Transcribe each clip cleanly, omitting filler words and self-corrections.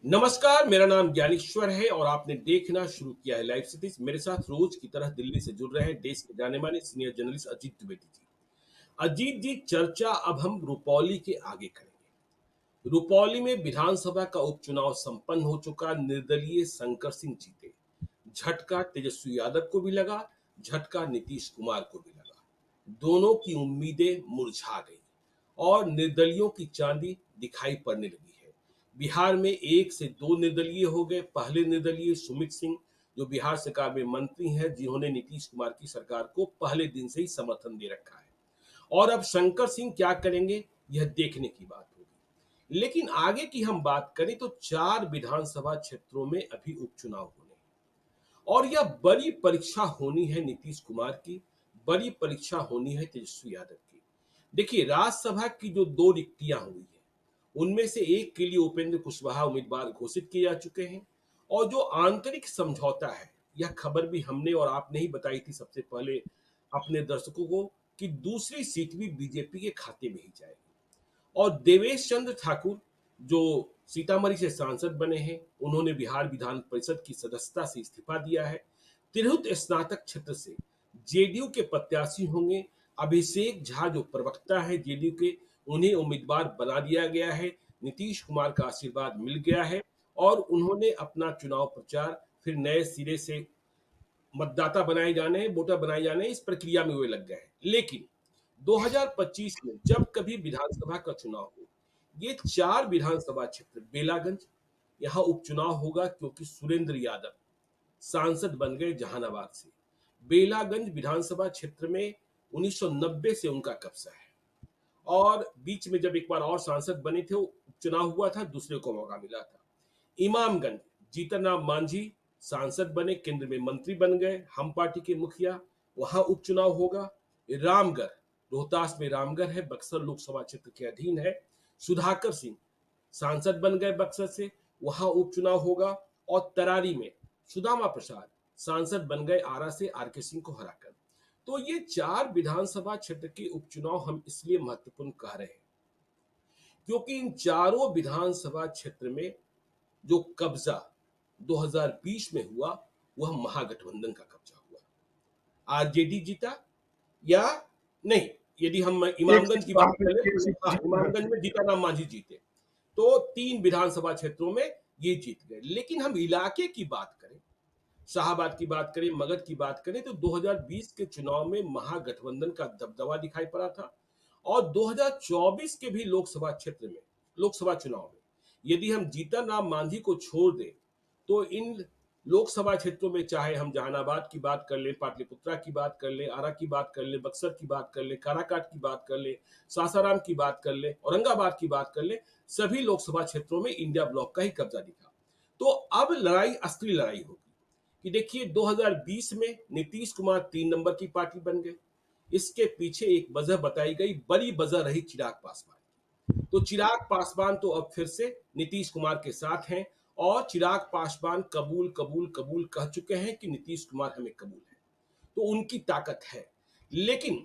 नमस्कार, मेरा नाम ज्ञानेश्वर है और आपने देखना शुरू किया है लाइव सिटीज। मेरे साथ रोज की तरह दिल्ली से जुड़ रहे हैं देश के जाने माने सीनियर जर्नलिस्ट अजीत द्विवेदी जी। अजीत जी, चर्चा अब हम रुपौली के आगे करेंगे। रुपौली में विधानसभा का उपचुनाव संपन्न हो चुका, निर्दलीय शंकर सिंह जीते। झटका तेजस्वी यादव को भी लगा, झटका नीतीश कुमार को भी लगा। दोनों की उम्मीदें मुरझा गई और निर्दलियों की चांदी दिखाई पड़ने लगी है। बिहार में एक से दो निर्दलीय हो गए। पहले निर्दलीय सुमित सिंह, जो बिहार सरकार में मंत्री हैं, जिन्होंने नीतीश कुमार की सरकार को पहले दिन से ही समर्थन दे रखा है। और अब शंकर सिंह क्या करेंगे, यह देखने की बात होगी। लेकिन आगे की हम बात करें तो 4 विधानसभा क्षेत्रों में अभी उपचुनाव होने हैं और यह बड़ी परीक्षा होनी है नीतीश कुमार की, बड़ी परीक्षा होनी है तेजस्वी यादव की। देखिए, राज्यसभा की जो 2 रिक्तियां हुई है, उनमें से एक के लिए उपेंद्र कुशवाहा उम्मीदवार घोषित किए जा चुके हैं। और जो आंतरिक समझौता है, यह खबर भी हमने और आपने ही बताई थी सबसे पहले अपने दर्शकों को, कि दूसरी सीट भी बीजेपी के खाते में ही जाएगी। और देवेश चंद्र ठाकुर, जो सीतामढ़ी से सांसद बने हैं, उन्होंने बिहार विधान परिषद की सदस्यता से इस्तीफा दिया है। तिरहुत स्नातक क्षेत्र से जेडीयू के प्रत्याशी होंगे अभिषेक झा, जो प्रवक्ता है जेडीयू के, उन्हें उम्मीदवार बना दिया गया है। नीतीश कुमार का आशीर्वाद मिल गया है और उन्होंने अपना चुनाव प्रचार फिर नए सिरे से मतदाता बनाए जाने, वोटर बनाए जाने, इस प्रक्रिया में वे लग गए हैं। लेकिन 2025 में जब कभी विधानसभा का चुनाव हो, ये 4 विधानसभा क्षेत्र बेलागंज, यहाँ उपचुनाव होगा क्योंकि सुरेंद्र यादव सांसद बन गए जहानाबाद से। बेलागंज विधानसभा क्षेत्र में 1990 से उनका कब्जा है और बीच में जब एक बार और सांसद बने थे, उपचुनाव हुआ था, दूसरे को मौका मिला था। इमामगंज, जीतन राम मांझी सांसद बने, केंद्र में मंत्री बन गए, हम पार्टी के मुखिया, वहां उपचुनाव होगा। रामगढ़, रोहतास में रामगढ़ है, बक्सर लोकसभा क्षेत्र के अधीन है। सुधाकर सिंह सांसद बन गए बक्सर से, वहां उपचुनाव होगा। और तरारी में सुदामा प्रसाद सांसद बन गए आरा से, आर के सिंह को हराकर। तो ये 4 विधानसभा क्षेत्र के उपचुनाव हम इसलिए महत्वपूर्ण कह रहे हैं क्योंकि इन चारों विधानसभा क्षेत्र में जो कब्जा 2020 में हुआ, वह महागठबंधन का कब्जा हुआ। आरजेडी जीता या नहीं, यदि हम एक इमामगंज सीट की बात वहां पे करें एक तो सीट हाँ, जीत गए इमामगंज थे। में जीतन राम मांझी जीते। तो 3 विधानसभा क्षेत्रों में ये जीत गए। लेकिन हम इलाके की बात करें, शाहबाद की बात करें, मगध की बात करें, तो 2020 के चुनाव में महागठबंधन का दबदबा दिखाई पड़ा था। और 2024 के भी लोकसभा चुनाव में यदि हम जीतन राम मांझी को छोड़ दें, तो इन लोकसभा क्षेत्रों में चाहे हम जहानाबाद की बात कर लें, पाटलिपुत्रा की बात कर लें, आरा की बात कर लें, बक्सर की बात कर लें, काराकाट की बात कर लें, सासाराम की बात कर लें, औरंगाबाद की बात कर लें, सभी लोकसभा क्षेत्रों में इंडिया ब्लॉक का ही कब्जा दिखा। तो अब लड़ाई, असली लड़ाई होगी कि देखिए 2020 में नीतीश कुमार 3 नंबर की पार्टी बन गए। इसके पीछे एक वजह बताई गई, बड़ी वजह रही चिराग पासवान। तो चिराग पासवान तो अब फिर से नीतीश कुमार के साथ हैं और चिराग पासवान कबूल कबूल कबूल कह चुके हैं कि नीतीश कुमार हमें कबूल है। तो उनकी ताकत है। लेकिन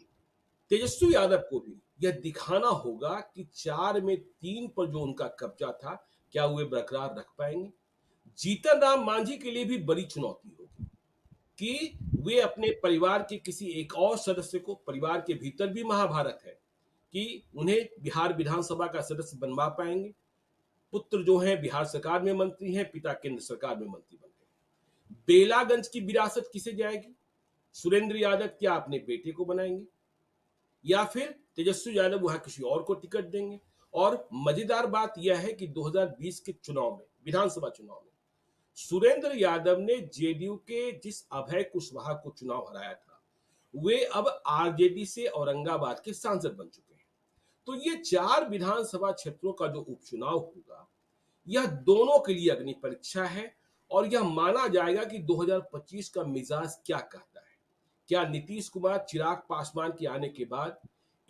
तेजस्वी यादव को भी यह दिखाना होगा कि 4 में 3 पर जो उनका कब्जा था, क्या वे बरकरार रख पाएंगे। जीतन राम मांझी के लिए भी बड़ी चुनौती होगी कि वे अपने परिवार के किसी एक और सदस्य को, परिवार के भीतर भी महाभारत है कि उन्हें बिहार विधानसभा का सदस्य बनवा पाएंगे। पुत्र जो हैं बिहार सरकार में मंत्री हैं, पिता केंद्र सरकार में मंत्री बन गए। बेलागंज की विरासत किसे जाएगी? सुरेंद्र यादव क्या अपने बेटे को बनाएंगे या फिर तेजस्वी यादव वहां किसी और को टिकट देंगे? और मजेदार बात यह है कि 2020 के चुनाव में, विधानसभा चुनाव में, सुरेंद्र यादव ने जेडीयू के जिस अभय कुशवाहा को चुनाव हराया था, वे अब आरजेडी से औरंगाबाद के सांसद बन चुके हैं। तो ये 4 विधानसभा क्षेत्रों का जो उपचुनाव होगा, यह दोनों के लिए अग्नि परीक्षा है और यह माना जाएगा कि 2025 का मिजाज क्या कहता है। क्या नीतीश कुमार चिराग पासवान के आने के बाद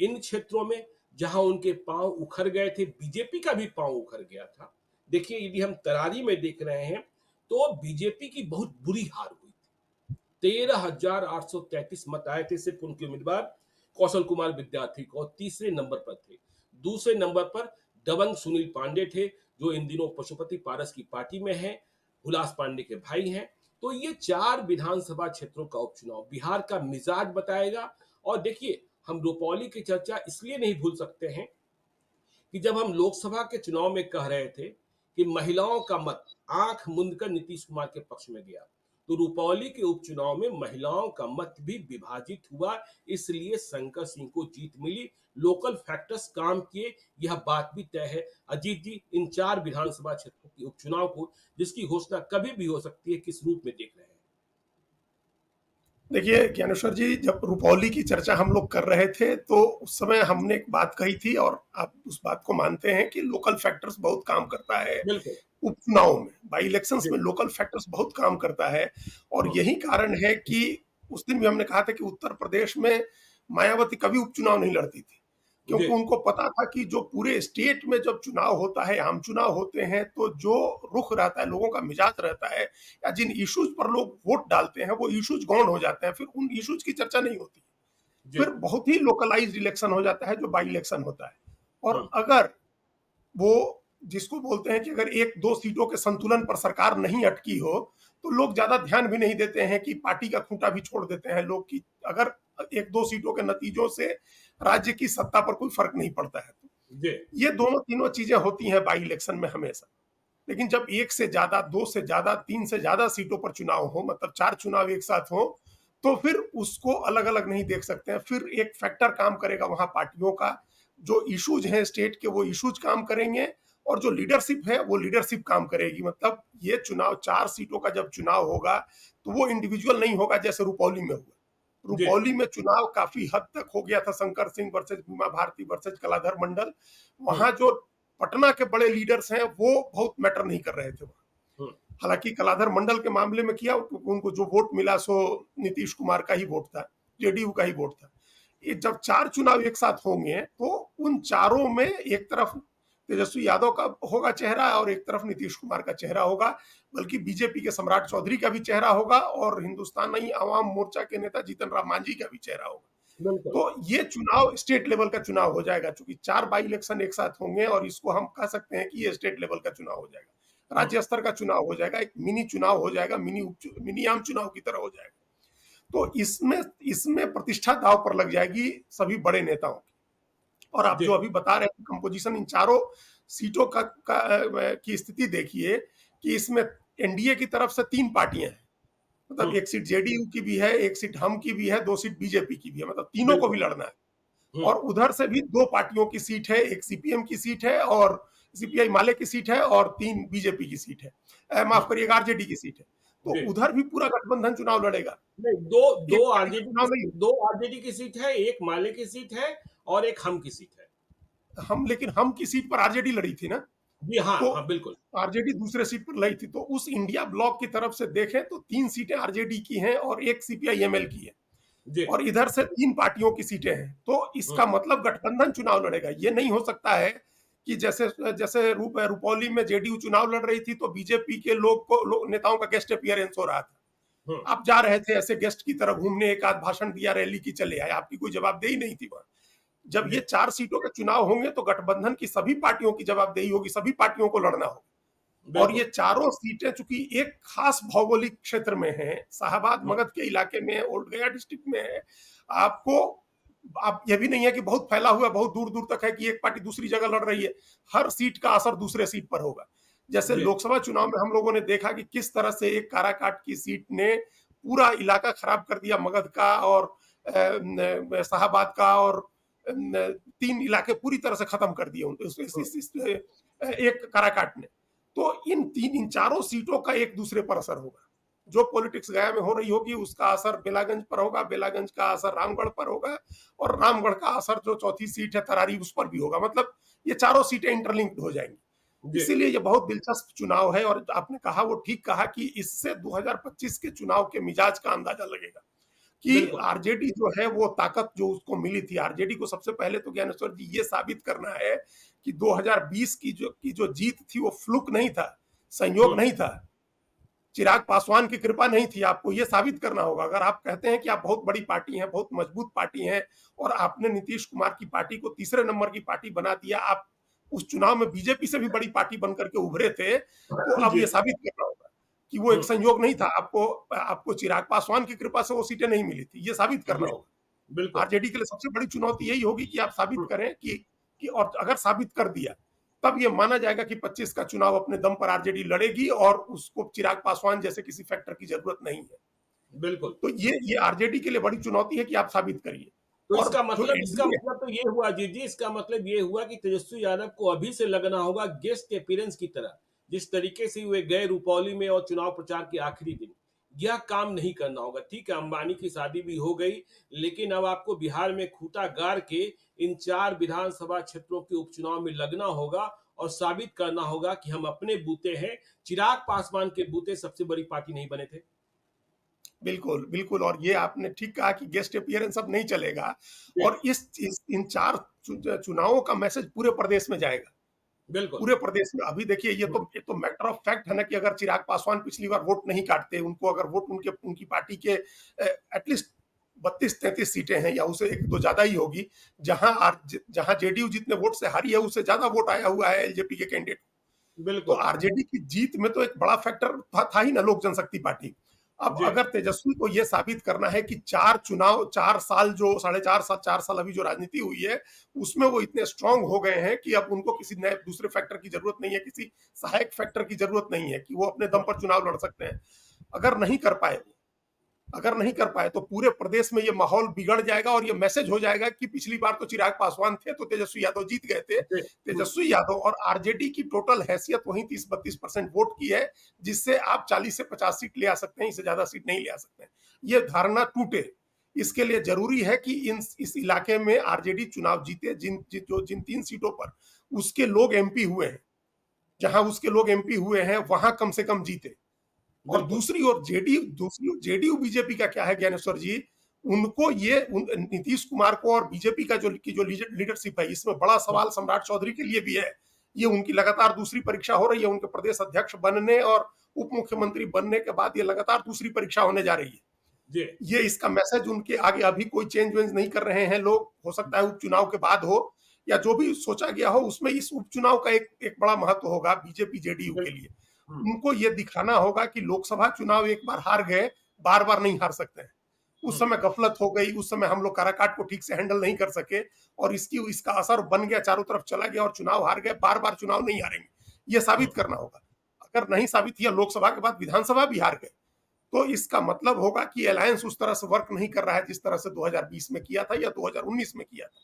इन क्षेत्रों में जहां उनके पांव उखड़ गए थे, बीजेपी का भी पांव उखड़ गया था। देखिए, यदि हम तरारी में देख रहे हैं तो बीजेपी की बहुत बुरी हार हुई थी। 13,833 मत आए थे सिर्फ उनके उम्मीदवार कौशल कुमार विद्यार्थी को, और तीसरे नंबर पर थे। दूसरे नंबर पर दबंग सुनील पांडे थे, जो इन दिनों पशुपति पारस की पार्टी में हैं, हुलास पांडे के भाई हैं। तो ये 4 विधानसभा क्षेत्रों का उपचुनाव बिहार का मिजाज बताएगा। और देखिए, हम रुपौली की चर्चा इसलिए नहीं भूल सकते हैं कि जब हम लोकसभा के चुनाव में कह रहे थे कि महिलाओं का मत आंख मूंद कर नीतीश कुमार के पक्ष में गया, तो रुपौली के उपचुनाव में महिलाओं का मत भी विभाजित हुआ। इसलिए शंकर सिंह को जीत मिली। लोकल फैक्टर्स काम किए, यह बात भी तय है। अजीत जी, इन 4 विधानसभा क्षेत्रों के उपचुनाव को, जिसकी घोषणा कभी भी हो सकती है, किस रूप में देख रहे हैं? देखिए ज्ञानेश्वर जी, जब रुपौली की चर्चा हम लोग कर रहे थे तो उस समय हमने एक बात कही थी और आप उस बात को मानते हैं कि लोकल फैक्टर्स बहुत काम करता है बिल्कुल। उपचुनाव में, बाई इलेक्शंस जी। में लोकल फैक्टर्स बहुत काम करता है। और हम्म। यही कारण है कि उस दिन भी हमने कहा था कि उत्तर प्रदेश में मायावती कभी उपचुनाव नहीं लड़ती थी, जी। क्योंकि उनको पता था कि जो पूरे स्टेट में जब चुनाव होता है, आम चुनाव होते हैं, तो जो रुख रहता है, लोगों का मिजाज रहता है, या जिन इश्यूज पर लोग वोट डालते हैं वो इश्यूज गौण हो जाते हैं, फिर उन इश्यूज की चर्चा नहीं होती। जी। फिर बहुत ही लोकलाइज्ड इलेक्शन हो जाता है जो बाई इलेक्शन होता है। और हम्म। अगर वो जिसको बोलते हैं कि अगर एक दो सीटों के संतुलन पर सरकार नहीं अटकी हो तो लोग ज्यादा ध्यान भी नहीं देते हैं, कि पार्टी का खूंटा भी छोड़ देते हैं लोग, कि अगर एक दो सीटों के नतीजों से राज्य की सत्ता पर कोई फर्क नहीं पड़ता है। तो जी। ये दोनों तीनों चीजें होती हैं बाई इलेक्शन में हमेशा। लेकिन जब एक से ज्यादा, दो से ज्यादा, तीन से ज्यादा सीटों पर चुनाव हो, मतलब 4 चुनाव एक साथ हो, तो फिर उसको अलग अलग नहीं देख सकते हैं। फिर एक फैक्टर काम करेगा वहां, पार्टियों का जो इश्यूज हैं स्टेट के, वो इश्यूज काम करेंगे, और जो लीडरशिप है वो लीडरशिप काम करेगी। मतलब ये चुनाव, 4 सीटों का जब चुनाव होगा तो वो इंडिविजुअल नहीं होगा जैसे रुपौली में हुआ। जी। रुपौली में चुनाव काफी हद तक हो गया था, शंकर सिंह वर्सेज बीमा भारती वर्सेज कलाधर मंडल। हम्म। वहां जो पटना के बड़े लीडर्स हैं वो बहुत मैटर नहीं कर रहे थे वहां। हम्म। हालांकि कलाधर मंडल के मामले में किया, उनको जो वोट मिला सो नीतीश कुमार का ही वोट था, जेडीयू का ही वोट था। ये जब 4 चुनाव एक साथ होंगे तो उन चारों में एक तरफ तेजस्वी यादव का होगा चेहरा और एक तरफ नीतीश कुमार का चेहरा होगा, बल्कि बीजेपी के सम्राट चौधरी का भी चेहरा होगा और हिंदुस्तानी आवाम मोर्चा के नेता जीतन राम मांझी का भी चेहरा होगा। बिल्कुल। तो ये चुनाव स्टेट लेवल का चुनाव हो जाएगा, चूंकि 4 बाई इलेक्शन एक साथ होंगे, और इसको हम कह सकते हैं कि ये स्टेट लेवल का चुनाव हो जाएगा, हम्म। राज्य स्तर का चुनाव हो जाएगा, एक मिनी चुनाव हो जाएगा, मिनी आम चुनाव की तरह हो जाएगा। तो इसमें इसमें प्रतिष्ठा दांव पर लग जाएगी सभी बड़े नेताओं की। और आप जी। जो अभी बता रहे थे कंपोजिशन, इन चारों सीटों की स्थिति देखिए, कि इसमें एनडीए की तरफ से 3 पार्टियां हैं। मतलब हम्म। एक सीट जेडीयू की भी है, एक सीट हम की भी है, 2 सीट बीजेपी की भी है, मतलब तीनों को बिल्कुल। भी लड़ना है। हम्म। और उधर से भी 2 पार्टियों की सीट है, एक सीपीएम की सीट है और सीपीआई माले की सीट है, और 3 बीजेपी की सीट है, माफ हम्म। करिएगा आरजेडी की सीट है। तो जी। उधर भी पूरा गठबंधन चुनाव लड़ेगा, नहीं, दो एक दो पार्टी का आरजेडी की चुनाव नहीं। सीट, 2 आरजेडी की सीट है, एक माले की सीट है और एक हम की सीट है। हम, लेकिन हम की सीट पर आरजेडी लड़ी थी ना, जी हाँ, तो हाँ, बिल्कुल। आरजेडी दूसरे सीट पर लड़ी थी। तो उस इंडिया ब्लॉक की तरफ से देखें तो 3 सीटें आरजेडी की हैं और एक सीपीआई एमएल की है, जी। और इधर से 3 पार्टियों की सीटें हैं। तो हुँ। इसका मतलब गठबंधन चुनाव लड़ेगा। ये नहीं हो सकता है कि जैसे जैसे रुपौली में जेडीयू चुनाव लड़ रही थी तो बीजेपी के नेताओं का गेस्ट अपीयरेंस हो रहा था। हुँ। आप जा रहे थे ऐसे गेस्ट की तरह घूमने, एक आध भाषण दिया, रैली की, चले आए, आपकी कोई जवाबदेही नहीं थी वहां। जब जी। ये 4 सीटों के चुनाव होंगे तो गठबंधन की सभी पार्टियों की जवाबदेही होगी, सभी पार्टियों को लड़ना होगा। और ये बिल्कुल। चारों सीटें चूंकि एक खास भौगोलिक क्षेत्र में है, शाहबाद हुँ। मगध के इलाके में, ओल्ड गया डिस्ट्रिक्ट में है, आपको, आप ये भी नहीं है कि बहुत फैला हुआ, बहुत दूर दूर तक है कि एक पार्टी दूसरी जगह लड़ रही है। हर सीट का असर दूसरे सीट पर होगा। जैसे जी। लोकसभा चुनाव में हम लोगों ने देखा कि किस तरह से एक काराकाट की सीट ने पूरा इलाका खराब कर दिया, मगध का और शाहबाद का, और 3 इलाके पूरी तरह से खत्म कर दिए हुँ। एक काराकाट ने। तो इन चारों सीटों का एक दूसरे पर असर होगा। जो पॉलिटिक्स गया में हो रही होगी उसका असर बेलागंज पर होगा, बेलागंज का असर रामगढ़ पर होगा, और रामगढ़ का असर जो चौथी सीट है तरारी, उस पर भी होगा। मतलब ये चारों सीटें इंटरलिंक्ड हो जाएंगी। जी। इसीलिए ये बहुत दिलचस्प चुनाव है। और आपने कहा वो ठीक कहा कि इससे 2025 के चुनाव के मिजाज का अंदाजा लगेगा कि बिल्कुल। आरजेडी जो है वो ताकत जो उसको मिली थी, आरजेडी को सबसे पहले तो ज्ञानेश्वर जी ये साबित करना है कि 2020 की जो जीत थी वो फ्लुक नहीं था, हुँ। संयोग नहीं था, चिराग पासवान की कृपा नहीं थी। आपको ये साबित करना होगा। अगर आप कहते हैं कि आप बहुत बड़ी पार्टी हैं, बहुत मजबूत पार्टी हैं, और आपने नीतीश कुमार की पार्टी को तीसरे नंबर की पार्टी बना दिया, आप उस चुनाव में बीजेपी से भी बड़ी पार्टी बनकर के उभरे थे, तो अब जी। ये साबित करना होगा कि वो एक हुँ, संयोग नहीं था। आपको आपको चिराग पासवान की कृपा से वो सीटें नहीं मिली थी, ये साबित करना जी, होगा। बिल्कुल। आरजेडी के लिए सबसे बड़ी चुनौती यही होगी कि आप साबित हुँ, करें कि और अगर साबित कर दिया, तब ये माना जाएगा कि 25 का चुनाव अपने दम पर आरजेडी लड़ेगी और उसको चिराग पासवान जैसे किसी फैक्टर की जरूरत नहीं है। बिल्कुल। तो ये आरजेडी के लिए बड़ी चुनौती है कि आप साबित करिए। तो और जो इसका एनडीए मतलब तो ये हुआ अजीत जी, इसका मतलब ये हुआ कि तेजस्वी यादव को अभी से लगना होगा गेस्ट अपीयरेंस की तरह। जिस तरीके से वे गए रुपौली में और चुनाव प्रचार के आखिरी दिन, यह काम नहीं करना होगा। ठीक है, अंबानी की शादी भी हो गई, लेकिन अब आपको बिहार में खूंटा गाड़ के इन 4 विधानसभा क्षेत्रों के उपचुनाव में लगना होगा और साबित करना होगा कि हम अपने बूते हैं। चिराग पासवान के बूते सबसे बड़ी पार्टी नहीं बने थे। बिल्कुल, बिल्कुल और ये आपने ठीक कहा कि गेस्ट अपीयरेंस अब नहीं चलेगा जी, और इस इन 4 चुनावों का मैसेज पूरे प्रदेश में जाएगा। बिल्कुल। पूरे प्रदेश में अभी देखिए हुँ, ये तो मैटर ऑफ फैक्ट है ना कि अगर चिराग पासवान पिछली बार वोट नहीं काटते, उनको अगर वोट उनकी पार्टी के एटलीस्ट 32-33 सीटें हैं या उससे एक दो ज्यादा ही होगी, जहां जेडीयू जितने वोट से हारी है उससे ज्यादा वोट आया हुआ है एलजेपी के कैंडिडेट। तो बिल्कुल। आरजेडी की जीत में तो एक बड़ा फैक्टर था ही ना लोक जनशक्ति पार्टी। अब जी, अगर तेजस्वी को यह साबित करना है कि 4 चुनाव 4 साल जो 4.5 साल 4 साल अभी जो राजनीति हुई है उसमें वो इतने स्ट्रांग हो गए हैं कि अब उनको किसी नए दूसरे फैक्टर की जरूरत नहीं है, किसी सहायक फैक्टर की जरूरत नहीं है कि वो अपने दम हुँ, पर चुनाव लड़ सकते हैं। अगर नहीं कर पाए अगर नहीं कर पाए तो पूरे प्रदेश में ये माहौल बिगड़ जाएगा और ये मैसेज हो जाएगा कि पिछली बार तो चिराग पासवान थे तो तेजस्वी यादव जीत गए थे। जी, हुँ, तेजस्वी यादव और आरजेडी की टोटल हैसियत वही 30-32% वोट की है, जिससे आप 40 से 50 सीट ले आ सकते हैं, इससे ज्यादा सीट नहीं ले आ सकते हैं। ये धारणा टूटे, इसके लिए जरूरी है कि इस इलाके में आरजेडी चुनाव जीते। जिन 3 सीटों पर उसके लोग एमपी हुए हैं, जहां उसके लोग एमपी हुए हैं वहां कम से कम जीते। और बिल्कुल। दूसरी ओर जेडीयू बीजेपी का क्या है ज्ञानेश्वर जी, उनको नीतीश कुमार को और बीजेपी का जो लीडरशिप है इसमें बड़ा हुँ, सवाल सम्राट चौधरी के लिए भी है। ये उनकी लगातार दूसरी परीक्षा हो रही है, उनके प्रदेश अध्यक्ष बनने और उप मुख्यमंत्री बनने के बाद ये लगातार दूसरी परीक्षा होने जा रही है। जी, ये इसका मैसेज उनके आगे अभी कोई चेंज वेंज नहीं कर रहे हैं लोग, हो सकता है उपचुनाव के बाद हो या जो भी सोचा गया हो उसमें इस उपचुनाव का एक बड़ा महत्व होगा बीजेपी जेडीयू के बिल्कुल। लिए। हुँ, उनको ये दिखाना होगा कि लोकसभा चुनाव एक बार हार गए, बार बार नहीं हार सकते हैं। उस हुँ, समय गफलत हो गई, उस समय हम लोग काराकाट को ठीक से हैंडल नहीं कर सके और इसका असर बन गया, चारों तरफ चला गया और चुनाव हार गए, बार बार चुनाव नहीं हारेंगे, ये हुँ, साबित करना होगा। अगर नहीं साबित किया, लोकसभा के बाद विधानसभा भी हार गए, तो इसका मतलब होगा कि अलायंस उस तरह से वर्क नहीं कर रहा है जिस तरह से 2020 में किया था या 2019 में किया था।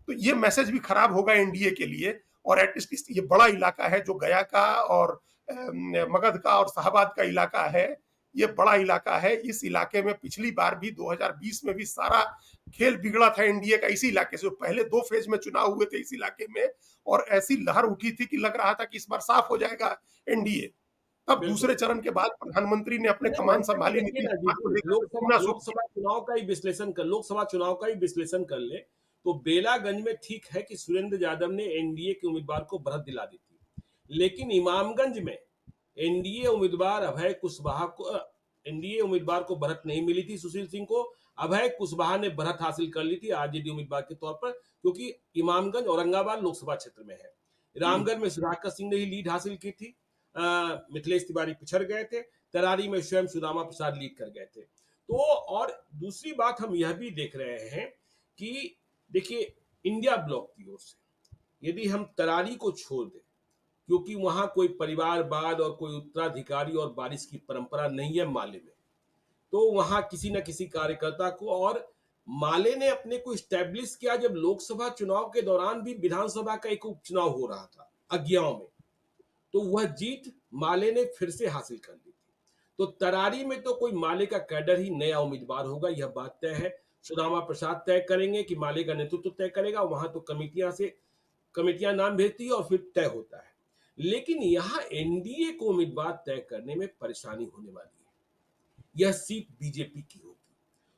तो ये मैसेज भी खराब होगा एनडीए के लिए। और एटलीस्ट ये बड़ा इलाका है जो गया का और मगध का और शाहबाद का इलाका है, ये बड़ा इलाका है। इस इलाके में पिछली बार भी 2020 में भी सारा खेल बिगड़ा था एनडीए का इसी इलाके से। पहले 2 फेज में चुनाव हुए थे इस इलाके में और ऐसी लहर उठी थी कि लग रहा था कि इस बार साफ हो जाएगा एनडीए। तब बिल्कुल। दूसरे चरण के बाद प्रधानमंत्री ने अपने नहीं कमान वैसे भी संभाली, देखिए नीतीश ना कुमार अजीत को जी, लेकर के घूमना शुरू किया। लोकसभा चुनाव का ही विश्लेषण कर ले, तो बेलागंज में ठीक है कि सुरेंद्र यादव ने एनडीए के उम्मीदवार को बढ़त दिला दी थी। लेकिन इमामगंज में एनडीए उम्मीदवार अभय कुशवाहा को एनडीए उम्मीदवार को बढ़त नहीं मिली थी सुशील सिंह को। अभय कुशवाहा ने बढ़त हासिल कर ली थी आरजेडी उम्मीदवार के तौर पर, क्योंकि इमामगंज औरंगाबाद लोकसभा क्षेत्र में है। रामगढ़ में सुधाकर सिंह ने ही लीड हासिल की थी। मिथिलेश तिवारी पिछड़ गए थे। तरारी में स्वयं सुदामा प्रसाद लीड कर गए थे। तो और दूसरी बात हम यह भी देख रहे हैं कि देखिए, इंडिया ब्लॉक की ओर से यदि हम तरारी को छोड़ दें, क्योंकि वहां कोई परिवारवाद और कोई उत्तराधिकारी और बारिश की परंपरा नहीं है माले में, तो वहां किसी न किसी कार्यकर्ता को, और माले ने अपने को स्टैब्लिश किया जब लोकसभा चुनाव के दौरान भी विधानसभा का एक उपचुनाव हो रहा था अज्ञाओं में, तो वह जीत माले ने फिर से हासिल कर ली थी। तो तरारी में तो कोई माले का कैडर ही नया उम्मीदवार होगा, यह बात तय है। सुदामा प्रसाद तय करेंगे कि माले का नेतृत्व तय करेगा, वहां तो कमेटियां नाम भेजती है और फिर तय होता है। लेकिन यहां एनडीए को उम्मीदवार तय करने में परेशानी होने वाली है। यह सीट बीजेपी की होगी।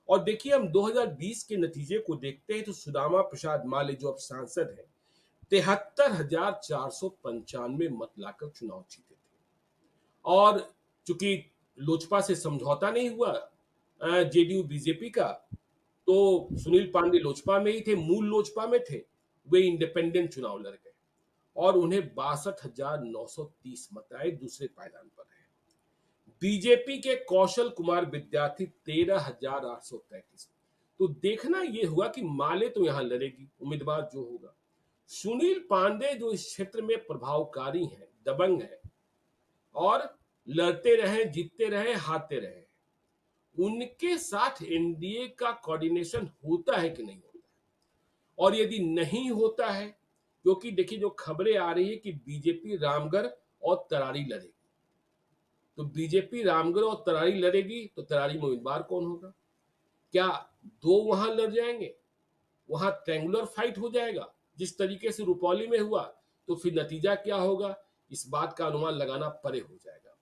और देखिए, हम 2020 के नतीजे को देखते हैं तो सुदामा प्रसाद माले जो अब सांसद हैं, 73,495 मत लाकर चुनाव जीते थे। और चूंकि लोजपा से समझौता नहीं हुआ जेडीयू बीजेपी का, तो सुनील पांडे लोजपा में ही थे, मूल लोजपा में थे, वे इंडिपेंडेंट चुनाव लड़ गए और उन्हें 62,930 मत आए, दूसरे पायदान पर है। बीजेपी के कौशल कुमार विद्यार्थी 13,833। तो देखना यह हुआ कि माले तो यहां लड़ेगी, उम्मीदवार जो होगा। सुनील पांडे जो इस क्षेत्र में प्रभावकारी हैं, दबंग हैं और लड़ते रहे, जीतते रहे, हारते रहे, उनके साथ एनडीए का कोऑर्डिनेशन होता है कि नहीं होता है? और यदि नहीं होता है, क्योंकि देखिए जो खबरें आ रही है कि बीजेपी रामगढ़ और तरारी लड़ेगी, तो बीजेपी रामगढ़ और तरारी लड़ेगी तो तरारी में उम्मीदवार कौन होगा? क्या दो वहां लड़ जाएंगे? वहां ट्रेंगुलर फाइट हो जाएगा जिस तरीके से रुपौली में हुआ? तो फिर नतीजा क्या होगा, इस बात का अनुमान लगाना परे हो जाएगा।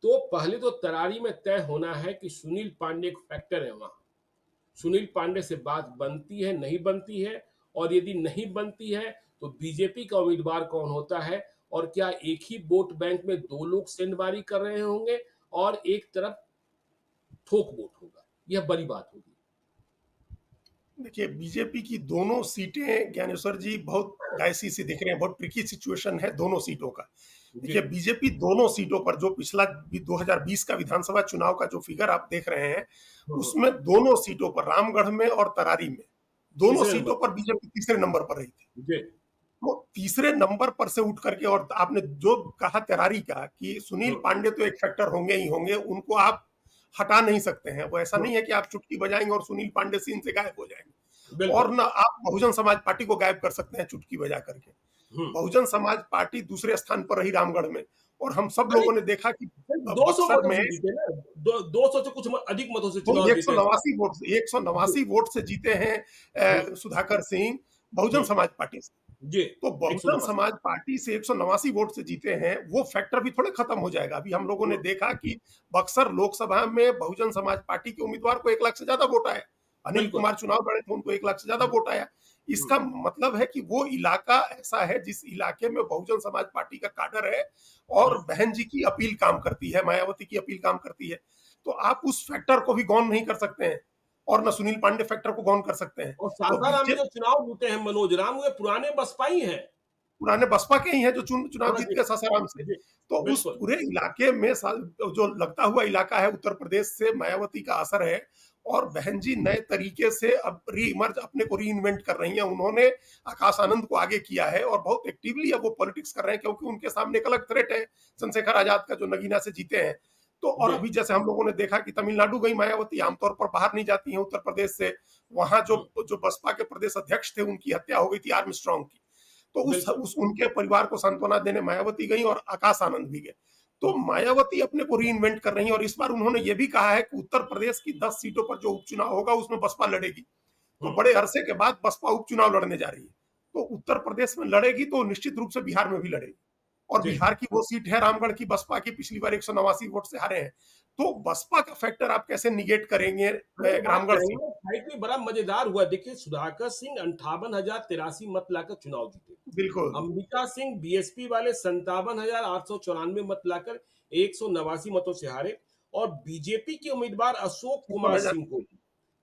तो पहले तो तरारी में तय होना है कि सुनील पांडे एक फैक्टर है वहां। सुनील पांडे से बात बनती है, नहीं बनती है, और यदि नहीं बनती है तो बीजेपी का उम्मीदवार कौन होता है, और क्या एक ही वोट बैंक में दो लोग सेंधमारी कर रहे होंगे और एक तरफ थोक वोट होगा? यह बड़ी बात होगी। देखिए, बीजेपी की दोनों सीटें ज्ञानेश्वर जी बहुत डायसी से दिख रहे हैं, बहुत ट्रिकी सिचुएशन है दोनों सीटों का। जी। देखिए, बीजेपी दोनों सीटों पर जो पिछला 2020 का विधानसभा चुनाव का जो फिगर आप देख रहे हैं, हम्म, उसमें दोनों सीटों पर, रामगढ़ में और तरारी में, दोनों तीसरे नंबर सीटों पर बीजेपी तीसरे नंबर पर रही थी। जी। तो तीसरे नंबर पर से उठ करके, और आपने जो कहा तरारी का कि सुनील हम्म, पांडे तो एक फैक्टर होंगे ही होंगे, उनको आप हटा नहीं सकते हैं। वो ऐसा हम्म, नहीं है कि आप चुटकी बजाएंगे और सुनील पांडे सीन से गायब हो जाएंगे, और बिल्कुल। ना आप बहुजन समाज पार्टी को गायब कर सकते हैं चुटकी बजा करके। हम्म। बहुजन समाज पार्टी दूसरे स्थान पर रही रामगढ़ में, और हम सब अरे लोगों ने देखा कि 200 बक्सर वोटों में से जीते ना, 200 से कुछ अधिक मतों से वो चुनाव एक सौ जीते। नवासी वोट से 189 वोट से जीते हैं हम्म, सुधाकर सिंह, बहुजन हम्म, समाज पार्टी से। जी। तो एक सौ बहुजन नवासी समाज पार्टी से 189 वोट से जीते हैं, वो फैक्टर भी थोड़े खत्म हो जाएगा। अभी हम लोगों ने देखा कि बक्सर लोकसभा में बहुजन समाज पार्टी के उम्मीदवार को 1 लाख से ज्यादा वोट आया। अनिल बिल्कुल। कुमार चुनाव लड़े थे, उनको 1 लाख से ज्यादा वोट आया। हम्म, इसका मतलब है कि वो इलाका ऐसा है जिस इलाके में बहुजन समाज पार्टी का काडर है, और हम्म, बहन जी की अपील काम करती है, मायावती की अपील काम करती है। तो आप उस फैक्टर को भी गौन नहीं कर सकते हैं, और न सुनील पांडे फैक्टर को गौन कर सकते हैं। और तो सासाराम में जो बीजेपी चुनाव जीते हैं मनोज राम, वे पुराने बसपाई हैं। पुराने बसपा के ही हैं जो चुनाव हाँ जीत जी। गए सासाराम से। जी। तो उस बिल्कुल। पूरे इलाके में जो लगता हुआ इलाका है, उत्तर प्रदेश से मायावती का असर है, और बहन जी नए तरीके से अब री इमर्ज, अपने को री इन्वेंट कर रही हैं। उन्होंने आकाश आनंद को आगे किया है, और बहुत एक्टिवली अब वो पॉलिटिक्स कर रहे हैं, क्योंकि उनके सामने एक अलग थ्रेट है चंद्रशेखर आजाद का, जो नगीना से जीते हैं। तो और जी। अभी जैसे हम लोगों ने देखा कि तमिलनाडु गई मायावती, आमतौर पर बाहर नहीं जाती हैं उत्तर प्रदेश से। वहां जो हम्म, जो बसपा के प्रदेश अध्यक्ष थे, उनकी हत्या हो गई थी आर्म स्ट्रांग की। तो बिल्कुल। उस उनके परिवार को सांत्वना देने मायावती गई, और आकाश आनंद भी गए। तो हम्म, मायावती अपने को री इन्वेंट कर रही है, और इस बार उन्होंने ये भी कहा है कि उत्तर प्रदेश की 10 सीटों पर जो उपचुनाव होगा उसमें बसपा लड़ेगी। तो हम्म, बड़े अरसे के बाद बसपा उपचुनाव लड़ने जा रही है। तो उत्तर प्रदेश में लड़ेगी तो निश्चित रूप से बिहार में भी लड़ेगी, और जी। बिहार की वो सीट है रामगढ़ की, बसपा की, पिछली बार 189 वोट से हारे हैं। तो बसपा का फैक्टर आप कैसे निगेट करेंगे अरे बात रामगढ़ सीट? ट्रायंगल फाइट में बड़ा मजेदार हुआ। देखिए सुधाकर सिंह 58,083 मत लाकर चुनाव जीते। बिल्कुल। अंबिका सिंह बीएसपी वाले 57,894 मत लाकर 189 मतों से हारे, और बीजेपी के उम्मीदवार अशोक कुमार 56,000। सिंह को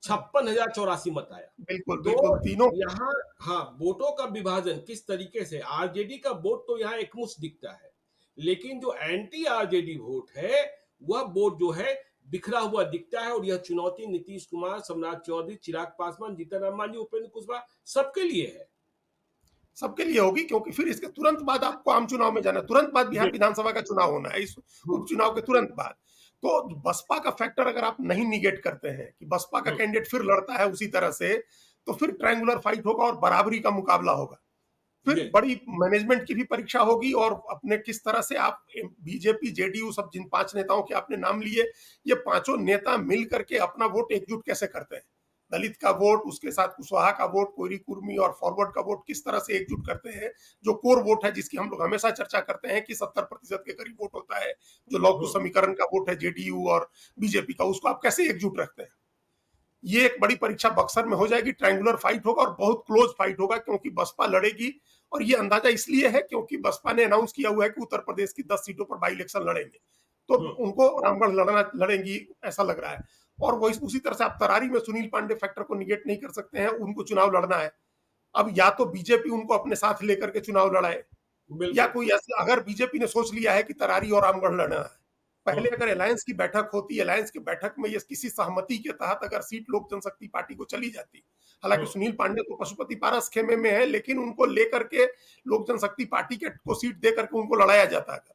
56,084 मत आया। बिल्कुल तो बिल्कुल, तीनों। यहाँ हाँ, वोटों का विभाजन किस तरीके से, आरजेडी का वोट तो यहाँ एकमुश्त दिखता है, लेकिन जो एंटी आरजेडी वोट है, वह वोट जो है बिखरा हुआ दिखता है। और यह चुनौती नीतीश कुमार, सम्राट चौधरी, चिराग पासवान, जीतन राम मांझी, उपेंद्र कुशवाहा सबके लिए है। सबके लिए होगी, क्योंकि फिर इसके तुरंत बाद आपको आम चुनाव में जाना है, तुरंत बाद जी। बिहार विधानसभा का चुनाव होना है, इस हम्म, उपचुनाव के तुरंत बाद। तो बसपा का फैक्टर अगर आप नहीं निगेट करते हैं कि बसपा का हम्म, कैंडिडेट फिर लड़ता है उसी तरह से, तो फिर ट्रायंगुलर फाइट होगा और बराबरी का मुकाबला होगा। फिर जी। बड़ी मैनेजमेंट की भी परीक्षा होगी, और अपने किस तरह से आप बीजेपी, जेडीयू, सब जिन 5 नेताओं के आपने नाम लिए, ये पांचों नेता मिल करके अपना वोट एकजुट कैसे करते हैं। दलित का वोट, उसके साथ कुशवाहा का वोट, कोयरी कुर्मी और फॉरवर्ड का वोट किस तरह से एकजुट करते हैं। जो कोर वोट है, जिसकी हम लोग हमेशा चर्चा करते हैं कि 70% के करीब वोट होता है, जो लौह कुश हम्म, समीकरण का वोट है जेडीयू और बीजेपी का, उसको आप कैसे एकजुट रखते हैं। ये एक बड़ी परीक्षा बक्सर में हो जाएगी। ट्रायंगुलर फाइट होगा, और बहुत क्लोज फाइट होगा, क्योंकि बसपा लड़ेगी। और ये अंदाजा इसलिए है क्योंकि बसपा ने अनाउंस किया हुआ है कि उत्तर प्रदेश की 10 सीटों पर बाई इलेक्शन लड़ेंगे, तो हम्म, उनको रामगढ़ लड़ेंगी, ऐसा लग रहा है। और वो उसी तरह से आप तरारी में सुनील पांडे फैक्टर को निगेट नहीं कर सकते हैं, उनको चुनाव लड़ना है। अब या तो बीजेपी उनको अपने साथ लेकर के चुनाव लड़ाए, या बिल्कुल। कोई ऐसा अगर बीजेपी ने सोच लिया है कि तरारी और रामगढ़ लड़ना है, हुँ, पहले अगर अलायंस की बैठक होती, अलायंस की बैठक में ये किसी सहमति के तहत अगर सीट लोक जनशक्ति पार्टी को चली जाती, हालांकि हुँ, सुनील पांडे तो पशुपति पारस खेमे में है, लेकिन उनको लेकर के लोक जनशक्ति पार्टी के को सीट दे करके उनको लड़ाया जाता अगर,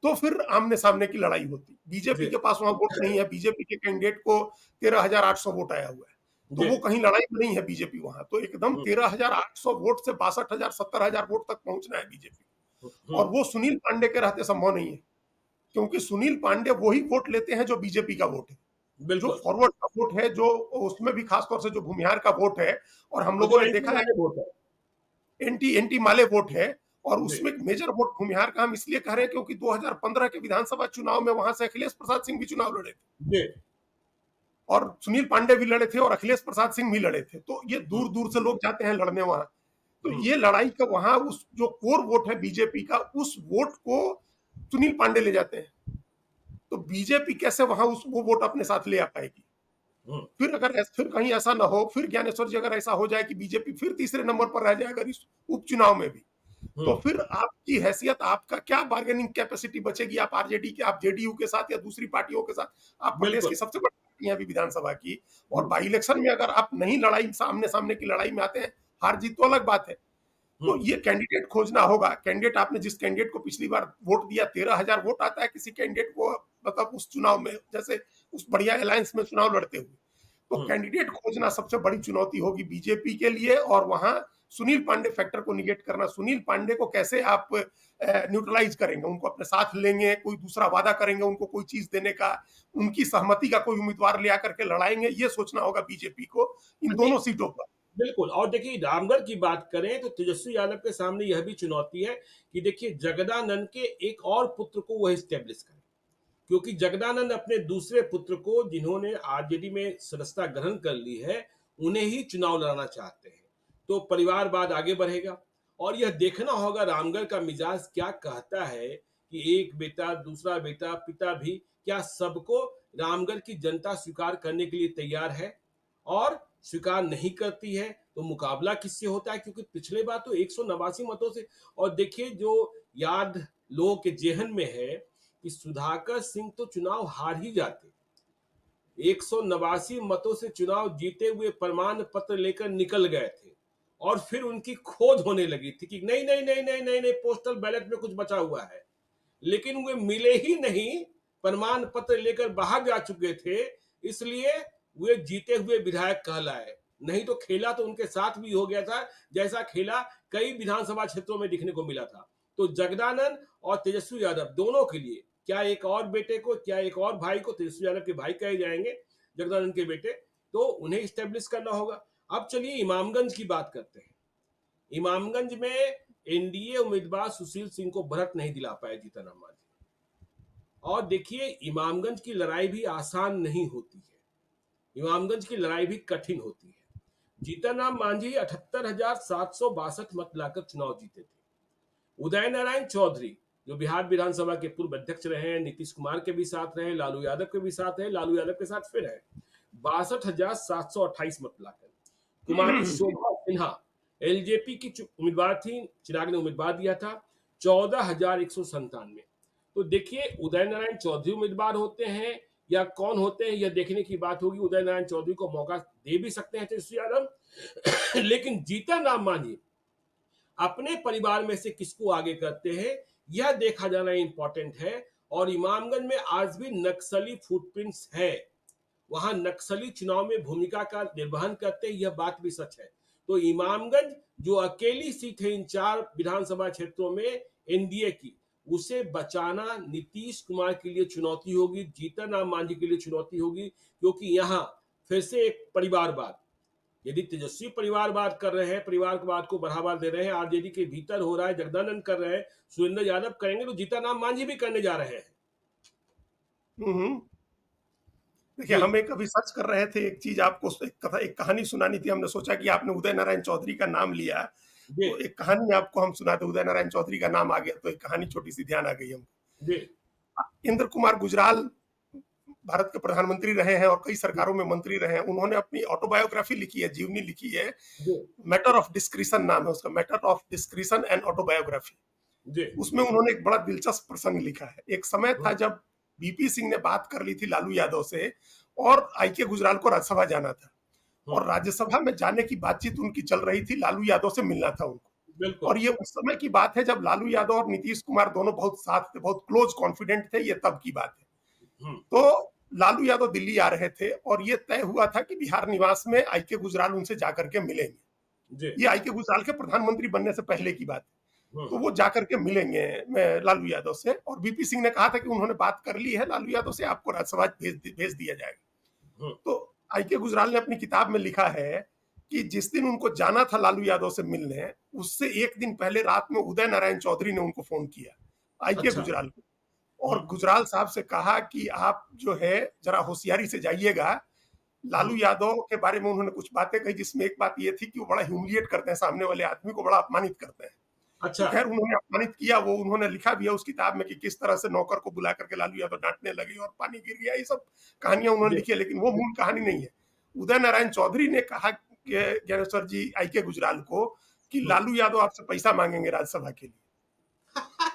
तो फिर आमने सामने की लड़ाई होती। बीजेपी जी, के पास वहां वोट नहीं है, बीजेपी के कैंडिडेट को 13,800 वोट आया हुआ है, तो जी। वो कहीं लड़ाई में नहीं है बीजेपी वहां, तो एकदम हुँ, 13,800 वोट से 62,000 70,000 वोट तक पहुंचना है बीजेपी, हुँ, और हुँ, वो सुनील पांडे के रहते संभव नहीं है, क्योंकि सुनील पांडे वही वोट लेते हैं जो बीजेपी का वोट है, जो बिल्कुल। फॉरवर्ड का वोट है, जो उसमें भी खासतौर से जो भूमिहार का वोट है, और हम वो लोगों जो ने एंटी देखा है वाले वोट है। एंटी एंटी माले वोट है, और जी, उसमें मेजर वोट भूमिहार का हम इसलिए कह रहे हैं क्योंकि 2015 के विधानसभा चुनाव में वहां से अखिलेश प्रसाद सिंह भी चुनाव लड़े थे, जी। और सुनील पांडे भी लड़े थे और अखिलेश प्रसाद सिंह भी लड़े थे, तो ये हुँ, दूर दूर से लोग जाते हैं लड़ने वहां, तो हुँ, ये लड़ाई का वहां उस जो कोर वोट है बीजेपी का, उस वोट को सुनील पांडे ले जाते हैं, तो बीजेपी कैसे वहां उस वो वोट अपने साथ ले आ पाएगी। हुँ, फिर कहीं ऐसा ना हो, फिर ज्ञानेश्वर जी अगर ऐसा हो जाए कि बीजेपी फिर तीसरे नंबर पर रह जाए अगर इस उपचुनाव में भी, हुँ, तो फिर आपकी हैसियत, आपका क्या बार्गेनिंग कैपेसिटी बचेगी, आप आरजेडी के, आप जेडीयू के साथ या दूसरी पार्टियों के साथ, आप प्रदेश की बिल्कुल। सबसे बड़ी पार्टी है अभी विधानसभा की, और हुँ, बाई इलेक्शन में अगर आप नहीं लड़ाई सामने सामने की लड़ाई में आते हैं, हार जीत तो अलग बात है, हुँ, तो ये कैंडिडेट खोजना होगा। कैंडिडेट आपने जिस कैंडिडेट को पिछली बार वोट दिया, 13,000 वोट आता है किसी कैंडिडेट को, मतलब उस चुनाव में, जैसे उस बढ़िया अलायंस में चुनाव लड़ते हुए, तो हुँ। कैंडिडेट खोजना सबसे बड़ी चुनौती होगी बीजेपी के लिए, और वहां सुनील पांडे फैक्टर को निगेट करना, सुनील पांडे को कैसे आप न्यूट्रलाइज करेंगे, उनको अपने साथ लेंगे, कोई दूसरा वादा करेंगे उनको कोई चीज देने का, उनकी सहमति का कोई उम्मीदवार ले आकर के लड़ाएंगे, ये सोचना होगा बीजेपी को इन जी, दोनों सीटों पर। बिल्कुल। और देखिए रामगढ़ की बात करें तो तेजस्वी यादव के सामने यह भी चुनौती है कि देखिए जगदानंद के एक और पुत्र को वह एस्टेब्लिश करें। क्योंकि जगदानंद अपने दूसरे पुत्र को जिन्होंने आरजेडी में सदस्यता ग्रहण कर ली है, उन्हें ही चुनाव लड़ाना चाहते हैं। तो परिवारवाद आगे बढ़ेगा और यह देखना होगा रामगढ़ का मिजाज क्या कहता है कि एक बेटा, दूसरा बेटा, पिता भी क्या सबको रामगढ़ की जनता स्वीकार करने के लिए तैयार है और स्वीकार नहीं करती है तो मुकाबला किससे होता है क्योंकि पिछले बार तो 189 मतों से और देखिए जो याद लोगों के जेहन में है कि सुधाकर सिंह तो चुनाव हार ही जाते 189 मतों से चुनाव जीते हुए प्रमाण पत्र लेकर निकल गए थे और फिर उनकी खोज होने लगी थी कि नहीं नहीं नहीं नहीं नहीं नहीं पोस्टल बैलेट में कुछ बचा हुआ है लेकिन वे मिले ही नहीं प्रमाण पत्र लेकर बाहर जा चुके थे इसलिए वे जीते हुए विधायक कहलाए नहीं तो खेला तो उनके साथ भी हो गया था जैसा खेला कई विधानसभा क्षेत्रों में दिखने को मिला था तो जगदानंद और तेजस्वी यादव दोनों के लिए क्या एक और बेटे को क्या एक और भाई को तेजस्वी यादव के भाई कहे जाएंगे जगदानंद के बेटे तो उन्हें स्टेब्लिश करना होगा अब चलिए इमामगंज की बात करते हैं इमामगंज में एनडीए उम्मीदवार सुशील सिंह को बढ़त नहीं दिला पाए जीतन राम मांझी और देखिए इमामगंज की लड़ाई भी आसान नहीं होती है इमामगंज की लड़ाई भी कठिन होती है जीतन राम मांझी 78,762 मत लाकर चुनाव जीते थे उदय नारायण चौधरी जो बिहार विधानसभा के पूर्व अध्यक्ष रहे हैं नीतीश कुमार के भी साथ रहे लालू यादव के भी साथ रहे लालू यादव के साथ फिर है 62,728 मत लाकर कुमारी शोभा सिन्हा एलजेपी की उम्मीदवार थी चिराग ने उम्मीदवार दिया था 14,197 तो देखिए उदय नारायण चौधरी उम्मीदवार होते हैं या कौन होते हैं यह देखने की बात होगी उदय नारायण चौधरी को मौका दे भी सकते हैं तेजस्वी यादव लेकिन जीतन राम मांझी अपने परिवार में से किसको आगे करते हैं यह देखा जाना इंपॉर्टेंट है और इमामगंज में आज भी नक्सली फुटप्रिंट्स है वहां नक्सली चुनाव में भूमिका का निर्वहन करते हैं यह बात भी सच है तो इमामगंज जो अकेली सीट है इन 4 विधानसभा क्षेत्रों में एनडीए की उसे बचाना नीतीश कुमार के लिए चुनौती होगी जीतन राम मांझी के लिए चुनौती होगी क्योंकि यहां फिर से एक परिवारवाद यदि तेजस्वी परिवारवाद कर रहे हैं परिवारवाद को बढ़ावा दे रहे हैं आरजेडी के भीतर हो रहा है जगदानंद कर रहे हैं सुरेंद्र यादव करेंगे तो जीतन राम मांझी भी करने जा रहे हैं हम्म। देखिए, जी हम एक अभी सर्च कर रहे थे, एक चीज आपको एक कहानी सुनानी थी, हमने सोचा कि आपने उदय नारायण चौधरी का नाम लिया, जी तो एक कहानी आपको हम सुनाते, उदय नारायण चौधरी का नाम आ गया तो एक कहानी छोटी सी ध्यान आ गई हमको। जी इंद्र कुमार गुजराल भारत के प्रधानमंत्री रहे हैं और कई सरकारों में मंत्री रहे हैं, उन्होंने अपनी ऑटोबायोग्राफी लिखी है, जीवनी लिखी है, जी मैटर ऑफ डिस्क्रिशन नाम है उसका, matter of discretion and autobiography. जी। उसमें उन्होंने एक बड़ा दिलचस्प प्रसंग लिखा है। एक समय था हुँ, जब बीपी सिंह ने बात कर ली थी लालू यादव से और आईके गुजराल को राज्यसभा जाना था हुँ, और राज्यसभा में जाने की बातचीत उनकी चल रही थी, लालू यादव से मिलना था उनको। बिल्कुल। और ये उस समय की बात है जब लालू यादव और नीतीश कुमार दोनों बहुत साथ थे, बहुत क्लोज कॉन्फिडेंट थे, ये तब की बात है। हुँ, तो लालू यादव दिल्ली आ रहे थे और ये तय हुआ था कि बिहार निवास में आईके गुजराल उनसे जाकर के मिलेंगे। जी। ये आईके गुजराल के प्रधानमंत्री बनने से पहले की बात है। हुँ, तो वो जाकर के मिलेंगे लालू यादव से और बीपी सिंह ने कहा था कि उन्होंने बात कर ली है लालू यादव से, आपको राज्यसभा भेज दिया जाएगा। हुँ, तो आईके गुजराल ने अपनी किताब में लिखा है कि जिस दिन उनको जाना था लालू यादव से मिलने, उससे एक दिन पहले रात में उदय नारायण चौधरी ने उनको फोन किया, आईके अच्छा। गुजराल को, हुँ, और गुजराल साहब से कहा कि आप जो है जरा होशियारी से जाइएगा। हुँ, लालू यादव के बारे में उन्होंने कुछ बातें कही, जिसमें एक बात ये थी कि वो बड़ा ह्यूमिलिएट करते हैं, सामने वाले आदमी को बड़ा अपमानित करते हैं। तो अच्छा। खैर उन्होंने अपमानित किया, वो उन्होंने लिखा भी है उस किताब में कि किस तरह से नौकर को बुला करके लालू यादव डांटने लगे और पानी गिर गया, ये सब कहानियां उन्होंने जी, लिखी है, लेकिन वो मूल कहानी नहीं है। उदय नारायण चौधरी ने कहा कि ज्ञानेश्वर जी आई के गुजराल को कि हुँ। लालू यादव आपसे पैसा मांगेंगे राज्यसभा के लिए।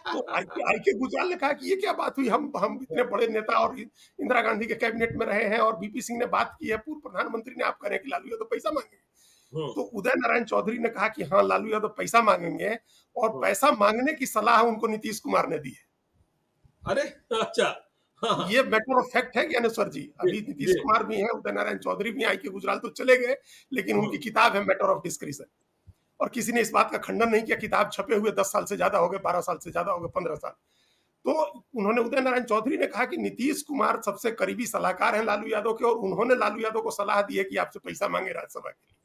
तो आई के गुजराल ने कहा कि ये क्या बात हुई, हम इतने बड़े नेता और इंदिरा गांधी के कैबिनेट में रहे हैं और बीपी सिंह ने बात की है, पूर्व प्रधानमंत्री ने, आप कह रहे हैं कि लालू यादव पैसा मांगेंगे। हुँ, तो उदय नारायण चौधरी ने कहा कि हाँ, लालू यादव पैसा मांगेंगे और हुँ। पैसा मांगने की सलाह उनको नीतीश कुमार ने दी है। अरे! अच्छा। हाँ, हाँ। ये मैटर ऑफ फैक्ट है ज्ञानेश्वर जी। जी, अभी नीतीश जी। कुमार भी हैं, उदय नारायण चौधरी भी हैं, आई के गुजराल तो चले गए, लेकिन हुँ, उनकी किताब है मैटर ऑफ डिस्कशन। और किसी ने इस बात का खंडन नहीं किया, किताब छपे हुए 10 साल से ज्यादा हो गए, 12 साल से ज्यादा हो गए, 15 साल। तो उन्होंने, उदय नारायण चौधरी ने कहा कि नीतीश कुमार सबसे करीबी सलाहकार हैं लालू यादव के और उन्होंने लालू यादव को सलाह दी है कि आपसे पैसा मांगे राज्यसभा के लिए।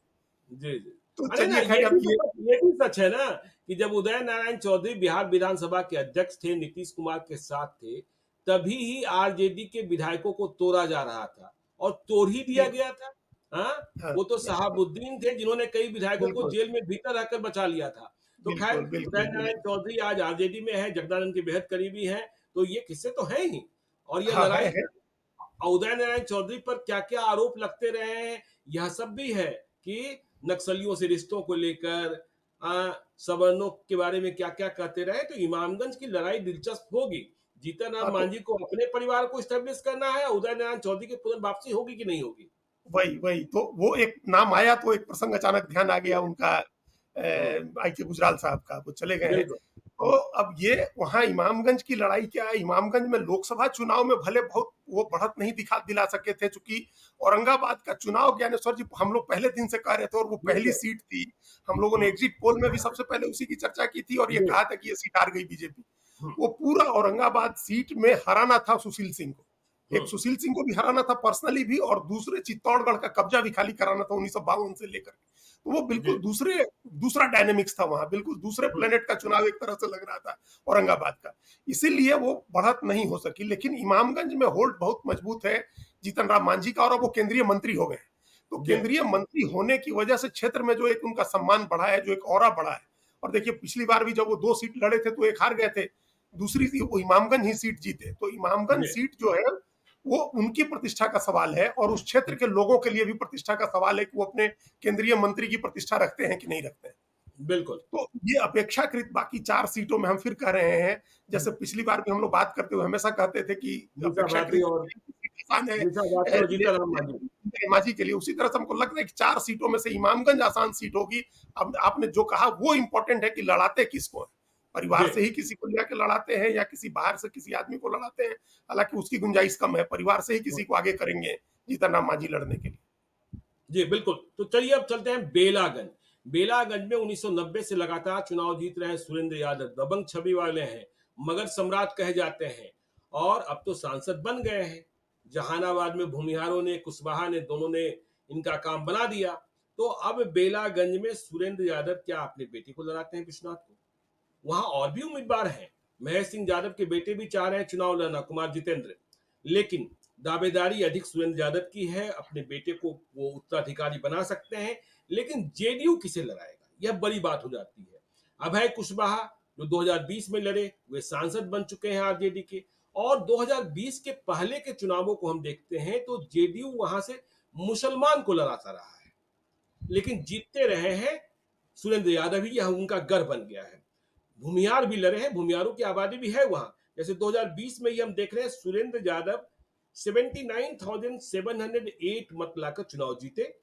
जी, जी। तो अरे ना, चलिए खैर, अब ये ये भी सच है ना कि जब उदय नारायण चौधरी बिहार विधानसभा के अध्यक्ष थे, नीतीश कुमार के साथ थे, तभी ही आरजेडी के विधायकों को तोड़ा जा रहा था और तोड़ ही दिया ये गया था। हाँ? हाँ, वो तो शहाबुद्दीन थे जिन्होंने कई विधायकों को बिल्कुल, जेल में भीतर रहकर बचा लिया था। तो खैर बिल्कुल, उदय बिल्कुल, नारायण बिल्कुल। चौधरी आज आरजेडी में हैं, जगदानंद के बेहद करीबी हैं, तो ये किस्से तो हैं ही। और ये हाँ, लड़ाई है। उदय नारायण चौधरी पर क्या-क्या आरोप लगते रहे हैं, यह सब भी है कि नक्सलियों से रिश्तों को लेकर सवर्णों के बारे में क्या-क्या कहते रहे, तो इमामगंज की लड़ाई दिलचस्प होगी। जीतन हाँ, राम तो मांझी को अपने परिवार को एस्टेब्लिश करना है, उदय नारायण चौधरी की पुनः वापसी होगी कि नहीं होगी? वही तो वो एक नाम आया, तो एक प्रसंग अचानक ध्यान आ गया उनका, हुँ, आई के गुजराल साहब का, वो चले गए हैं। बिल्कुल। तो हुँ, अब ये वहाँ इमामगंज की लड़ाई क्या है, इमामगंज में लोकसभा चुनाव में भले बहुत वो बढ़त नहीं दिला सके थे, चूंकि औरंगाबाद का चुनाव, ज्ञानेश्वर जी, हम लोग पहले दिन से कह रहे थे और वो पहली बिल्कुल। सीट थी। हम लोगों ने हुँ, एग्जिट पोल में भी सबसे पहले उसी की चर्चा की थी और ये जी। कहा था कि ये सीट हार गई बीजेपी। हुँ, वो पूरा औरंगाबाद सीट में हराना था सुशील सिंह को। हुँ, एक सुशील सिंह को भी हराना था पर्सनली भी, और दूसरे चित्तौड़गढ़ का कब्जा भी खाली कराना था 1952 से लेकर। तो वो बिल्कुल जी। दूसरा डायनेमिक्स था वहां, बिल्कुल दूसरे हुँ, प्लेनेट का चुनाव एक तरह से लग रहा था औरंगाबाद का। इसीलिए वो बढ़त नहीं हो सकी, लेकिन इमामगंज में होल्ड बहुत मजबूत है जीतन राम मांझी का, और अब वो केंद्रीय मंत्री हो गए। तो जी। केंद्रीय मंत्री होने की वजह से क्षेत्र में जो एक उनका सम्मान बढ़ा है, जो एक ऑरा बढ़ा है। और देखिए, पिछली बार भी जब वो 2 सीट लड़े थे तो एक हार गए थे, दूसरी थी वो इमामगंज ही सीट जीते। तो इमामगंज जी। सीट जो है वो उनकी प्रतिष्ठा का सवाल है, और उस क्षेत्र के लोगों के लिए भी प्रतिष्ठा का सवाल है कि वो अपने केंद्रीय मंत्री की प्रतिष्ठा रखते हैं कि नहीं रखते हैं। बिल्कुल। तो ये अपेक्षाकृत बाकी 4 सीटों में हम फिर कह रहे हैं, हुँ, जैसे पिछली बार भी हम लोग बात करते हुए हमेशा कहते थे कि मीसा भारती अपेक्षाकृत और आसान है मीसा भारती और जीतन राम मांझी। मांझी के लिए, उसी तरह से हमको लगता है कि 4 सीटों में से इमामगंज आसान सीट होगी। अब आपने जो कहा वो इंपॉर्टेंट है कि लड़ाते किसको है, परिवार जी। से ही किसी को लेकर लड़ाते हैं या किसी बाहर से किसी आदमी को लड़ाते हैं। हालांकि उसकी गुंजाइश कम है, परिवार से ही हुँ, किसी को आगे करेंगे जीतन राम मांझी लड़ने के लिए। जी, बिल्कुल। तो चलिए अब चलते हैं बेलागंज। बेलागंज में 1990 से लगातार चुनाव जीत रहे हैं सुरेंद्र यादव, दबंग छवि वाले हैं, मगध सम्राट कहे जाते हैं और अब तो सांसद बन गए हैं। जहानाबाद में भूमिहारों ने, कुशवाहा ने, दोनों ने इनका काम बना दिया। तो अब बेलागंज में सुरेंद्र यादव क्या अपने बेटे को लड़ाते हैं विश्वनाथ को? वहां और भी उम्मीदवार हैं। महेश सिंह यादव के बेटे भी चाह रहे हैं चुनाव लड़ना, कुमार जितेंद्र। लेकिन दावेदारी अधिक सुरेंद्र यादव की है, अपने बेटे को वो उत्तराधिकारी बना सकते हैं। लेकिन जेडीयू किसे लड़ाएगा, यह बड़ी बात हो जाती है। अभय कुशवाहा जो 2020 में लड़े, वे सांसद बन चुके हैं आरजेडी के। और 2020 के पहले के चुनावों को हम देखते हैं तो जेडीयू वहां से मुसलमान को लड़ाता रहा है, लेकिन जीतते रहे हैं सुरेंद्र यादव ही, यह उनका गढ़ बन गया है। भूमिहार भी लड़े हैं, भूमिहारों की आबादी भी है वहां। जैसे 2020 में ही हम देख रहे हैं, सुरेंद्र यादव 79,708 मत लाकर चुनाव जीते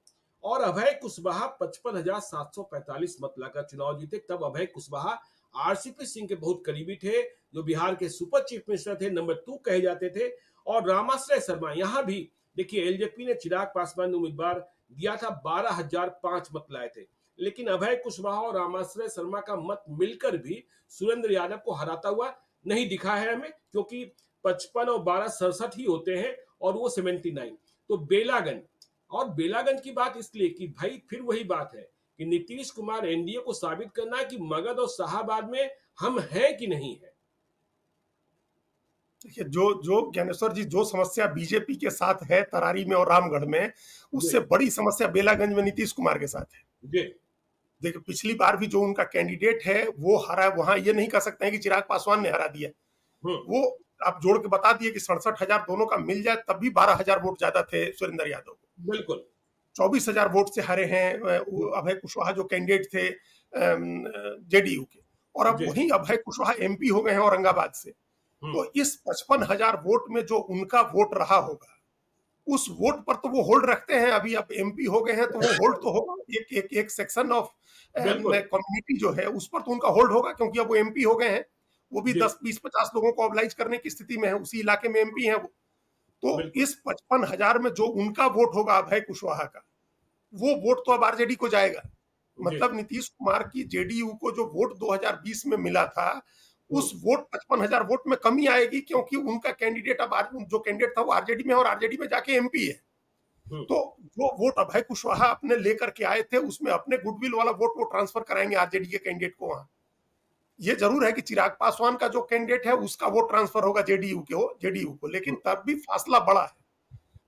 और अभय कुशवाहा 55,745 मत लाकर चुनाव जीते। तब अभय कुशवाहा आरसीपी सिंह के बहुत करीबी थे, जो बिहार के सुपर चीफ मिनिस्टर थे, नंबर 2 कहे जाते थे। और रामाश्रय शर्मा यहां भी देखिए, एलजेपी ने चिराग पासवान ने उम्मीदवार दिया था, 12,005 मत लाए थे। लेकिन अभय कुशवाहा और रामाश्रय शर्मा का मत मिलकर भी सुरेंद्र यादव को हराता हुआ नहीं दिखा है हमें, क्योंकि 55 और 12 67 ही होते हैं और वो 79। तो बेलागंज, और बेलागंज की बात इसलिए कि भाई फिर वही बात है कि नीतीश कुमार एनडीए को साबित करना है कि मगध और शाहाबाद में हम हैं कि नहीं है। देखिए, जो जो ज्ञानेश्वर जी, जो समस्या बीजेपी के साथ है तरारी में और रामगढ़ में, जी। उससे बड़ी समस्या बेलागंज में नीतीश कुमार के साथ है। जी। देखिए, पिछली बार भी जो उनका कैंडिडेट है वो हरा, वहां ये नहीं कह सकते हैं कि चिराग पासवान ने हरा दिया। हम्म। वो आप जोड़ के बता दिए कि 67,000 दोनों का मिल जाए, तब भी 12,000 वोट ज्यादा थे सुरेंद्र यादव को। बिल्कुल। 24,000 वोट से हारे हैं हम्म। अभय कुशवाहा जो कैंडिडेट थे जेडीयू के। और अब जी। वही अभय कुशवाहा एमपी हो गए हैं औरंगाबाद से। हम्म। तो इस 55,000 वोट में जो उनका वोट रहा होगा, उस वोट पर तो वो होल्ड रखते हैं। अभी अब एमपी हो गए हैं तो वो होल्ड तो होगा, एक एक एक सेक्शन ऑफ बिल्कुल। कम्युनिटी जो है उस पर तो उनका होल्ड होगा, क्योंकि अब वो एमपी हो गए हैं। वो भी जी। 10 20 50 लोगों को ऑबलाइज करने की स्थिति में है, उसी इलाके में एमपी है वो। तो बिल्कुल। इस 55,000 में जो उनका वोट होगा अभय कुशवाहा का, वो वोट तो अब आरजेडी को जाएगा। जी। मतलब नीतीश कुमार की जेडीयू को जो वोट 2020 में मिला था, हम्म। उस वोट 55,000 वोट में कमी आएगी, क्योंकि उनका कैंडिडेट अब जो कैंडिडेट था वो आरजेडी में, और आरजेडी में जाके एमपी है। हम्म। तो जो वोट अभय कुशवाहा अपने लेकर के आए थे, उसमें अपने गुडविल वाला वोट वो ट्रांसफर कराएंगे आरजेडी के कैंडिडेट को वहां। ये जरूर है कि चिराग पासवान का जो कैंडिडेट है उसका वोट ट्रांसफर होगा जेडीयू को, लेकिन हम्म। तब भी फासला बड़ा है।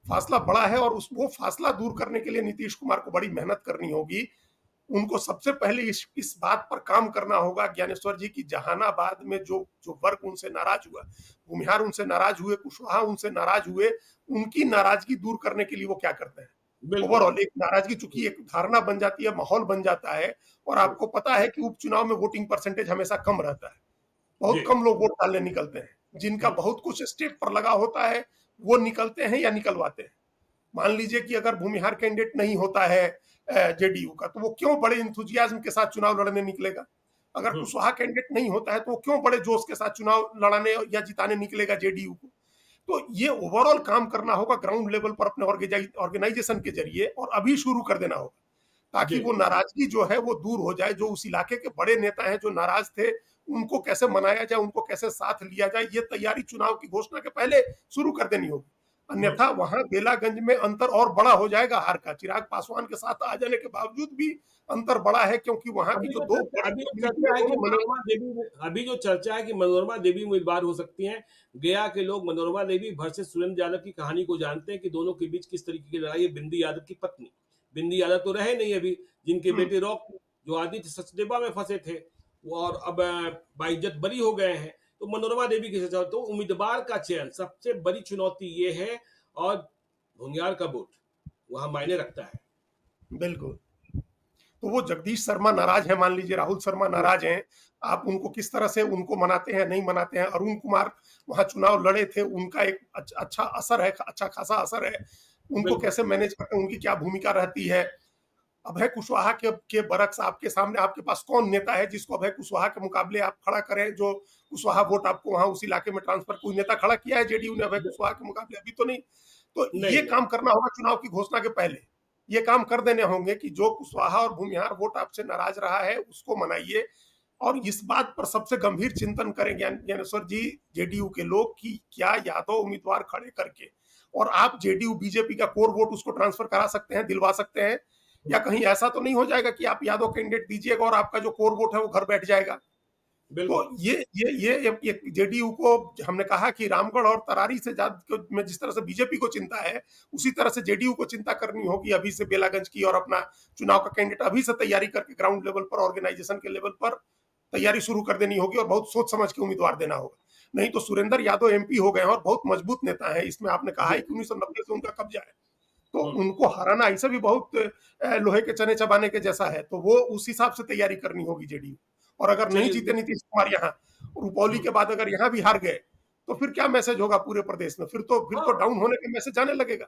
फासला बड़ा है, और उस वो फासला दूर करने के लिए नीतीश कुमार को बड़ी मेहनत करनी होगी। उनको सबसे पहले इस बात पर काम करना होगा ज्ञानेश्वर जी की जहानाबाद में जो जो वर्ग उनसे नाराज हुआ, भूमिहार उनसे नाराज हुए, कुशवाहा उनसे नाराज हुए, उनकी नाराजगी दूर करने के लिए वो क्या करते हैं। बिल्कुल। ओवरऑल एक नाराजगी, चूंकि एक धारणा बन जाती है, माहौल बन जाता है, और हम्म। आपको पता है कि उपचुनाव में वोटिंग परसेंटेज हमेशा कम रहता है। जी। बहुत कम लोग वोट डालने निकलते हैं। जिनका हम्म। बहुत कुछ स्टेट पर लगा होता है वो निकलते हैं या निकलवाते हैं। मान लीजिए कि अगर भूमिहार कैंडिडेट नहीं होता है जेडीयू का, तो वो क्यों बड़े इंथुजियाज्म के साथ चुनाव लड़ने निकलेगा। अगर हम्म। कुशवाहा कैंडिडेट नहीं होता है तो वो क्यों बड़े जोश के साथ चुनाव लड़ाने या जिताने निकलेगा जेडीयू को। तो ये ओवरऑल काम करना होगा ग्राउंड लेवल पर अपने ऑर्गेनाइजेशन के जरिए, और अभी शुरू कर देना होगा, ताकि जी। वो नाराजगी जो है वो दूर हो जाए। जो उस इलाके के बड़े नेता हैं जो नाराज थे, उनको कैसे मनाया जाए, उनको कैसे साथ लिया जाए, ये तैयारी चुनाव की घोषणा के पहले शुरू कर देनी होगी। हम्म। अन्यथा वहां बेलागंज में अंतर और बड़ा हो जाएगा हार का। चिराग पासवान के साथ आ जाने के बावजूद भी अंतर बड़ा है, क्योंकि वहां की जो दो बड़ी अभी जो कम्युनिटी है चर्चा है कि दोनों बराबर। मनोरमा देवी, अभी जो चर्चा है कि मनोरमा देवी उम्मीदवार हो सकती हैं। गया के लोग मनोरमा देवी वर्सेस सुरेंद्र यादव की कहानी को जानते हैं कि दोनों के बीच किस तरीके की लड़ाई है। बिंदी यादव की पत्नी, बिंदी यादव तो रहे नहीं अभी, जिनके हम्म, बेटे रॉक, जो आदित्य सचदेवा में फंसे थे, वो और अब बाइज्जत बरी हो गए हैं। तो मनोरमा देवी की चर्चा, तो उम्मीदवार का चयन सबसे बड़ी चुनौती ये है। और भूमिहार का वोट वहां मायने रखता है। बिल्कुल। तो वो जगदीश शर्मा नाराज है, मान लीजिए राहुल शर्मा हम्म। नाराज हैं, आप उनको किस तरह से उनको मनाते हैं नहीं मनाते हैं। अरुण कुमार वहां चुनाव लड़े थे, उनका एक अच्छा असर है, अच्छा खासा असर है। उनको बिल्कुल। कैसे मैनेज करते हैं, उनकी क्या भूमिका रहती है। अभय कुशवाहा के बरक्स आपके सामने, आपके पास कौन नेता है जिसको अभय कुशवाहा के मुकाबले आप खड़ा करें, जो कुशवाहा वोट आपको वहां उस इलाके में ट्रांसफर, कोई नेता खड़ा किया है जेडीयू ने अभय कुशवाहा के मुकाबले? अभी तो नहीं। तो ये नहीं नहीं। काम करना होगा चुनाव की घोषणा के पहले। ये काम कर देने होंगे कि जो कुशवाहा और भूमिहार वोट आपसे नाराज रहा है उसको मनाइए। और इस बात पर सबसे गंभीर चिंतन करें ज्ञानेश्वर जी, जेडीयू के लोग, कि क्या यादव उम्मीदवार खड़े करके और आप जेडीयू बीजेपी का कोर वोट उसको ट्रांसफर करा सकते हैं, दिलवा सकते हैं। या कहीं ऐसा तो नहीं हो जाएगा कि आप यादव कैंडिडेट दीजिएगा और आपका जो कोर वोट है वो घर बैठ जाएगा। तो बिल्कुल। ये जेडीयू को, हमने कहा कि रामगढ़ और तरारी से ज्यादा में जिस तरह से बीजेपी को चिंता है, उसी तरह से जेडीयू को चिंता करनी होगी अभी से बेलागंज की, और अपना चुनाव का कैंडिडेट अभी से तैयारी करके ग्राउंड लेवल पर, ऑर्गेनाइजेशन के लेवल पर तैयारी शुरू कर देनी होगी, और बहुत सोच समझ के उम्मीदवार देना होगा। नहीं तो सुरेंद्र यादव एमपी हो गए हैं और बहुत मजबूत नेता है, इसमें आपने कहा जी। है कि 1990 से उनका कब्जा है। तो हुँ। उनको हराना ऐसे भी बहुत लोहे के चने चबाने के जैसा है। तो वो उस हिसाब से तैयारी करनी होगी जेडीयू। और अगर नहीं चलिए जीते नीतीश कुमार यहाँ, रुपौली हुँ, के बाद अगर यहाँ भी हार गए, तो फिर क्या मैसेज होगा पूरे प्रदेश में? फिर तो हाँ। डाउन होने का मैसेज आने लगेगा।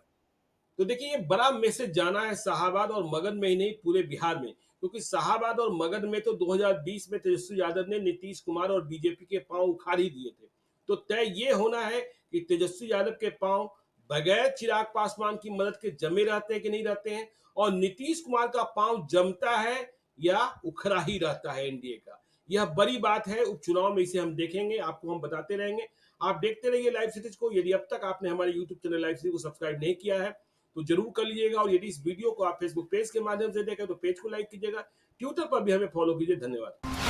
तो देखिए ये बड़ा मैसेज जाना है शाहाबाद और मगध में ही नहीं पूरे बिहार में, क्योंकि शाहाबाद और मगध में तो 2020 में तेजस्वी यादव ने नीतीश कुमार और बीजेपी के पांव उखाड़ ही दिए थे। तो तय ये होना है कि तेजस्वी यादव के पांव बगैर चिराग पासवान की मदद के जमे रहते हैं कि नहीं रहते हैं, और नीतीश कुमार का पांव जमता है या उखड़ा ही रहता है एनडीए का। यह बड़ी बात है, उपचुनाव में इसे हम देखेंगे, आपको हम बताते रहेंगे। आप देखते रहिए लाइव सिटीज को। यदि अब तक आपने हमारे यूट्यूब चैनल लाइव सिटी को सब्सक्राइब नहीं किया है तो जरूर कर लीजिएगा, और यदि इस वीडियो को आप फेसबुक पेज के माध्यम से देखें तो पेज को लाइक कीजिएगा, ट्विटर पर भी हमें फॉलो कीजिए। धन्यवाद।